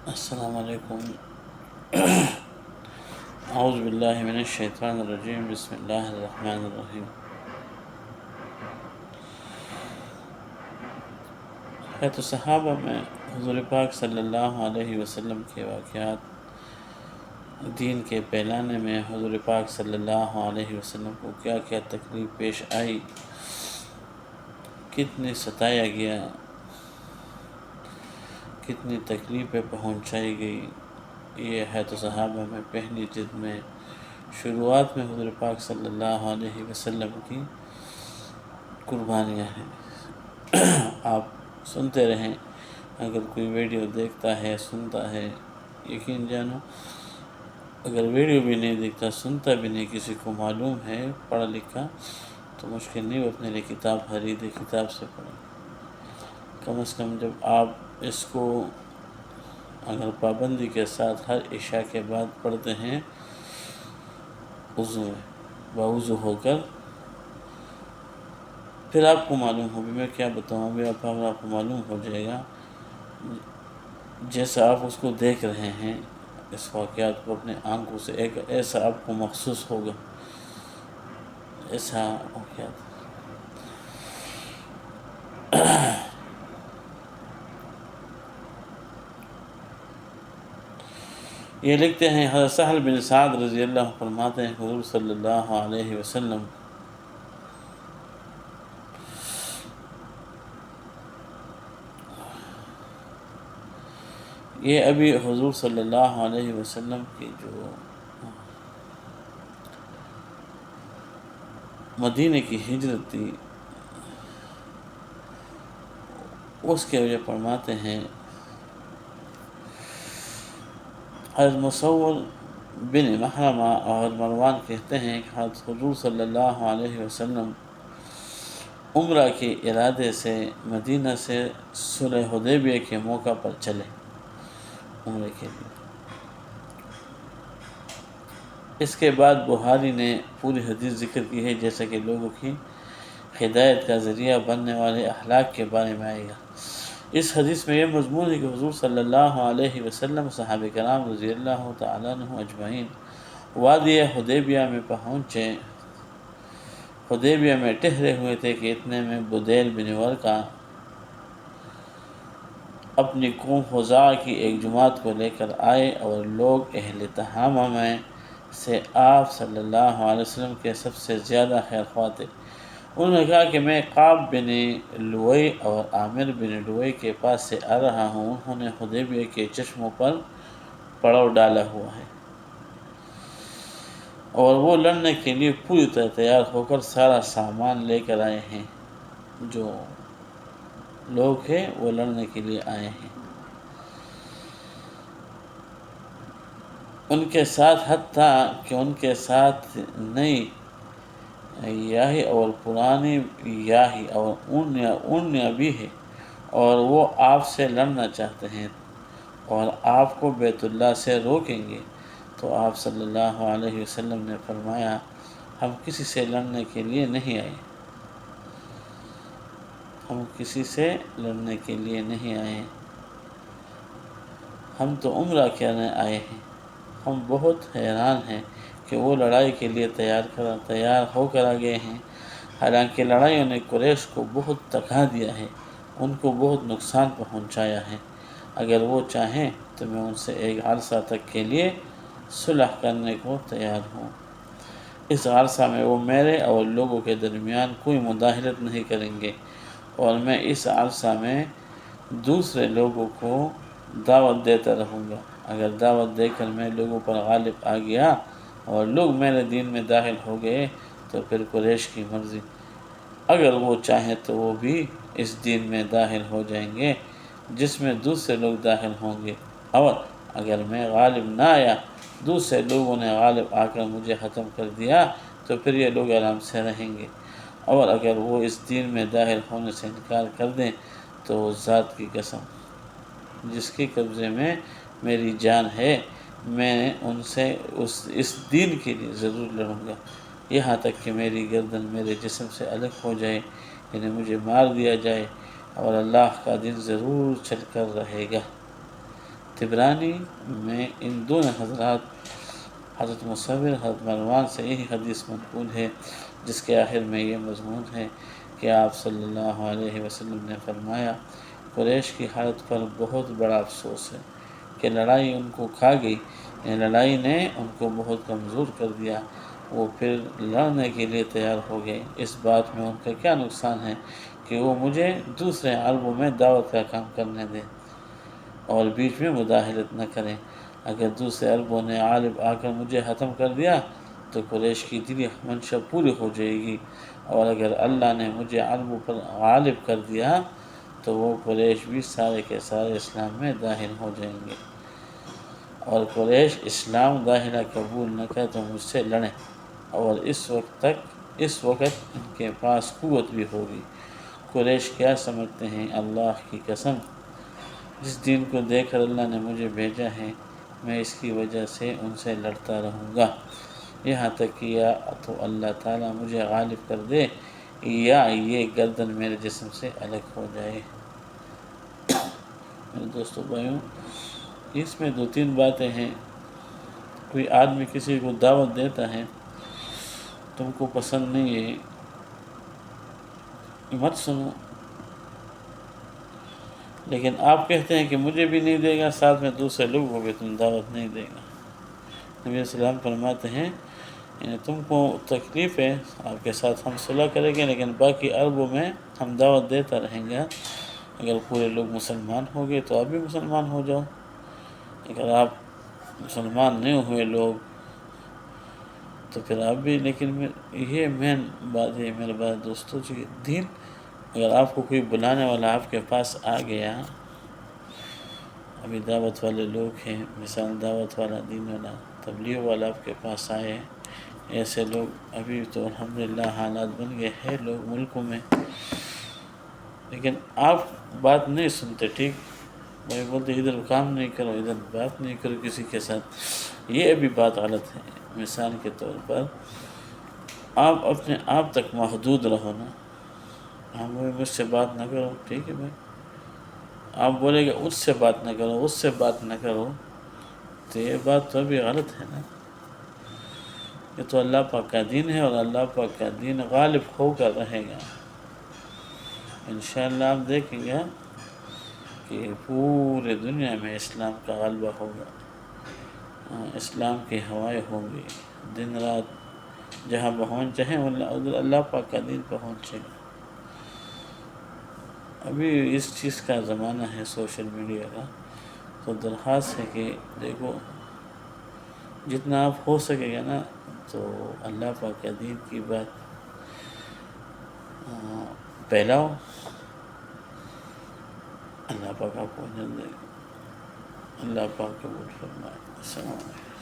السلام علیکم۔ اعوذ باللہ من الشیطان الرجیم، بسم اللہ الرحمن الرحیم۔ ہے تو صحابہ میں حضور پاک صلی اللہ علیہ وسلم کے واقعات، دین کے پھیلانے میں حضور پاک صلی اللہ علیہ وسلم کو کیا کیا تکلیف پیش آئی، کتنی ستایا گیا، کتنی تکلیفیں پہنچائی گئی، یہ ہے تو صحابہ میں پہلی جلد میں شروعات میں حضور پاک صلی اللہ علیہ وسلم کی قربانیاں ہیں۔ آپ سنتے رہیں، اگر کوئی ویڈیو دیکھتا ہے سنتا ہے، یقین جانو اگر ویڈیو بھی نہیں دیکھتا سنتا بھی نہیں، کسی کو معلوم ہے پڑھا لکھا، تو مشکل نہیں وہ اپنے لیے کتاب خریدے، کتاب سے پڑھے۔ کم از کم جب آپ اس کو اگر پابندی کے ساتھ ہر عشاء کے بعد پڑھتے ہیں وضو میں، باوضو ہو کر، پھر آپ کو معلوم ہو، بھی میں کیا بتاؤں، ابھی آپ کو معلوم ہو جائے گا، جیسا آپ اس کو دیکھ رہے ہیں اس واقعات کو اپنے آنکھوں سے، ایک ایسا آپ کو محسوس ہوگا، ایسا واقعات۔ یہ لکھتے ہیں حضرت سہل بن سعد رضی اللہ عنہ فرماتے ہیں، حضور صلی اللہ علیہ وسلم یہ ابھی حضور صلی اللہ علیہ وسلم کی جو مدینہ کی ہجرت تھی، اس کے وجہ فرماتے ہیں، حضرت مصور بن محرمہ اور مروان کہتے ہیں کہ حضرت حضور صلی اللہ علیہ وسلم عمرہ کے ارادے سے مدینہ سے صلح حدیبیہ کے موقع پر چلے عمرے کے لیے۔ اس کے بعد بخاری نے پوری حدیث ذکر کی ہے، جیسا کہ لوگوں کی ہدایت کا ذریعہ بننے والے اخلاق کے بارے میں آئے گا۔ اس حدیث میں یہ مضمون ہے کہ حضور صلی اللہ علیہ وسلم صحابہ کرام رضی اللہ تعالیٰ عنہ اجمعین وادی حدیبیہ میں پہنچے، حدیبیہ میں ٹھہرے ہوئے تھے کہ اتنے میں بدیل بن ورقہ اپنی قوم خزاعہ کی ایک جماعت کو لے کر آئے، اور لوگ اہل تہامہ میں سے آپ صلی اللہ علیہ وسلم کے سب سے زیادہ خیر خواہ تھے۔ انہوں نے کہا کہ میں قاب بن لوئی اور عامر بن لوئی کے پاس سے آ رہا ہوں، انہوں نے حدیبیہ کے چشموں پر پڑاؤ ڈالا ہوا ہے، اور وہ لڑنے کے لیے پوری طرح تیار ہو کر سارا سامان لے کر آئے ہیں، جو لوگ ہیں وہ لڑنے کے لیے آئے ہیں۔ ان کے ساتھ حتیٰ کہ ان کے ساتھ نئی یاہی اور پرانی یاہی اور اونیاں بھی ہے، اور وہ آپ سے لڑنا چاہتے ہیں اور آپ کو بیت اللہ سے روکیں گے۔ تو آپ صلی اللہ علیہ وسلم نے فرمایا، ہم کسی سے لڑنے کے لیے نہیں آئے، ہم کسی سے لڑنے کے لیے نہیں آئے، ہم تو عمرہ کرنے آئے ہیں۔ ہم بہت حیران ہیں کہ وہ لڑائی کے لیے تیار ہو کر آ گئے ہیں، حالانکہ لڑائیوں نے قریش کو بہت تکا دیا ہے، ان کو بہت نقصان پہنچایا ہے۔ اگر وہ چاہیں تو میں ان سے ایک عرصہ تک کے لیے صلح کرنے کو تیار ہوں، اس عرصہ میں وہ میرے اور لوگوں کے درمیان کوئی مداخلت نہیں کریں گے، اور میں اس عرصہ میں دوسرے لوگوں کو دعوت دیتا رہوں گا۔ اگر دعوت دے کر میں لوگوں پر غالب آ گیا اور لوگ میرے دین میں داخل ہو گئے تو پھر قریش کی مرضی، اگر وہ چاہیں تو وہ بھی اس دین میں داخل ہو جائیں گے جس میں دوسرے لوگ داخل ہوں گے، اور اگر میں غالب نہ آیا، دوسرے لوگوں نے غالب آ کر مجھے ختم کر دیا، تو پھر یہ لوگ آرام سے رہیں گے، اور اگر وہ اس دین میں داخل ہونے سے انکار کر دیں تو اس ذات کی قسم جس کے قبضے میں میری جان ہے، میں ان سے اس دین کے لیے ضرور لڑوں گا، یہاں تک کہ میری گردن میرے جسم سے الگ ہو جائے، یعنی مجھے مار دیا جائے، اور اللہ کا دین ضرور چل کر رہے گا۔ طبرانی میں ان دونوں حضرات حضرت مصور حضرت مروان سے یہی حدیث منقول ہے جس کے آخر میں یہ مضمون ہے کہ آپ صلی اللہ علیہ وسلم نے فرمایا، قریش کی حالت پر بہت بڑا افسوس ہے کہ لڑائی ان کو کھا گئی، یعنی لڑائی نے ان کو بہت کمزور کر دیا، وہ پھر لڑنے کے لیے تیار ہو گئے۔ اس بات میں ان کا کیا نقصان ہے کہ وہ مجھے دوسرے عربوں میں دعوت کا کام کرنے دیں اور بیچ میں مداخلت نہ کریں۔ اگر دوسرے عربوں نے غالب آ کر مجھے ختم کر دیا تو قریش کی دلی منشا پوری ہو جائے گی، اور اگر اللہ نے مجھے عربوں پر غالب کر دیا تو وہ قریش بھی سارے کے سارے اسلام میں داخل ہو جائیں گے، اور قریش اسلام داخلہ قبول نہ کر تو مجھ سے لڑیں، اور اس وقت ان کے پاس قوت بھی ہوگی۔ قریش کیا سمجھتے ہیں؟ اللہ کی قسم، جس دین کو دے کر اللہ نے مجھے بھیجا ہے میں اس کی وجہ سے ان سے لڑتا رہوں گا، یہاں تک کہ یا تو اللہ تعالیٰ مجھے غالب کر دے یا یہ گردن میرے جسم سے الگ ہو جائے۔ میرے دوستو بھائیوں، اس میں دو تین باتیں ہیں۔ کوئی آدمی کسی کو دعوت دیتا ہے، تم کو پسند نہیں ہے مت سنو، لیکن آپ کہتے ہیں کہ مجھے بھی نہیں دے گا، ساتھ میں دوسرے لوگوں کو بھی تم دعوت نہیں دے گا۔ نبی علیہ السلام فرماتے ہیں یعنی تم کو تکلیف ہے، آپ کے ساتھ ہم صلح کریں گے لیکن باقی عربوں میں ہم دعوت دیتا رہیں گے۔ اگر پورے لوگ مسلمان ہو گئے تو آپ بھی مسلمان ہو جاؤ، اگر آپ مسلمان نہیں ہوئے لوگ تو پھر آپ بھی۔ لیکن یہ مین بات ہے میرے بھائی دوستو جی، دین اگر آپ کو کوئی بلانے والا آپ کے پاس آ گیا، ابھی دعوت والے لوگ ہیں، مثال دعوت والا، دین والا، تبلیغ والا آپ کے پاس آئے، ایسے لوگ ابھی تو الحمدللہ حالات بن گئے ہیں لوگ ملکوں میں، لیکن آپ بات نہیں سنتے، ٹھیک بھائی بولتے ادھر کام نہیں کرو، ادھر بات نہیں کرو کسی کے ساتھ، یہ ابھی بات غلط ہے۔ مثال کے طور پر آپ اپنے آپ تک محدود رہو نا، ہم مجھ سے بات نہ کرو، ٹھیک ہے بھائی، آپ بولے گا اس سے بات نہ کرو، اس سے بات نہ کرو، تو یہ بات تو ابھی غلط ہے نا۔ یہ تو اللہ پاک کا دین ہے، اور اللہ پاک کا دین غالب ہو کر رہے گا انشاءاللہ۔ آپ دیکھیں گے کہ پورے دنیا میں اسلام کا غلبہ ہوگا، اسلام کی ہوائیں ہوں گی، دن رات جہاں پہنچ چاہیں ادھر اللہ پاک کا دین پہنچے گا۔ ابھی اس چیز کا زمانہ ہے سوشل میڈیا کا، تو درخواست ہے کہ دیکھو جتنا آپ ہو سکے گا نا تو اللہ پاک کا دین کی بات پھیلاؤ، اللہ پاک آپ کو جلد دے گا، اللہ پاک قبول فرمائے۔ السلام علیکم۔